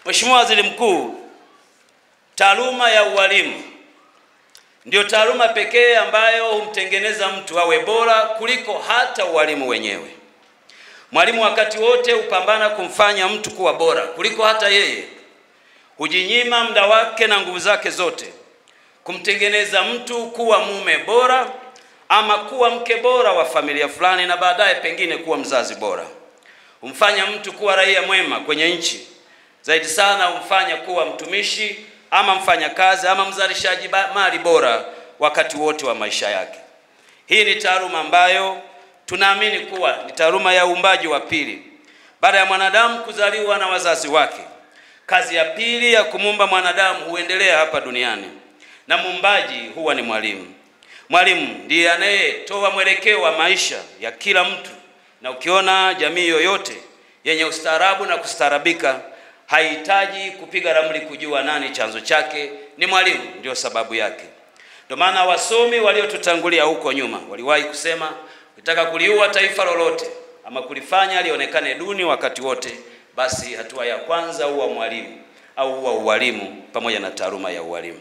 Mheshimiwa Waziri Mkuu, taaluma ya ualimu ndio taaluma pekee ambayo humtengeneza mtu awe bora kuliko hata ualimu wenyewe. Mwalimu wakati wote hupambana kumfanya mtu kuwa bora kuliko hata yeye. Hujinyima muda wake na nguvu zake zote kumtengeneza mtu kuwa mume bora ama kuwa mke bora wa familia fulani, na baadaye pengine kuwa mzazi bora. Humfanya mtu kuwa raia mwema kwenye nchi. Zaidi sana humfanya kuwa mtumishi ama mfanyakazi ama mzalishaji mali bora wakati wote wa maisha yake. Hii ni taaluma ambayo tunaamini kuwa ni taaluma ya uumbaji wa pili. Baada ya mwanadamu kuzaliwa na wazazi wake, kazi ya pili ya kumuumba mwanadamu huendelea hapa duniani, na muumbaji huwa ni mwalimu. Mwalimu ndiye anayetoa mwelekeo wa maisha ya kila mtu, na ukiona jamii yoyote yenye ustaarabu na kustaarabika haihitaji kupiga ramli kujua nani chanzo chake, ni mwalimu ndio sababu yake. Ndio maana wasomi waliotutangulia huko nyuma waliwahi kusema, ukitaka kuliua taifa lolote ama kulifanya lionekane duni wakati wote, basi hatua ya kwanza huwa mwalimu au huwa ualimu pamoja na taaluma ya ualimu.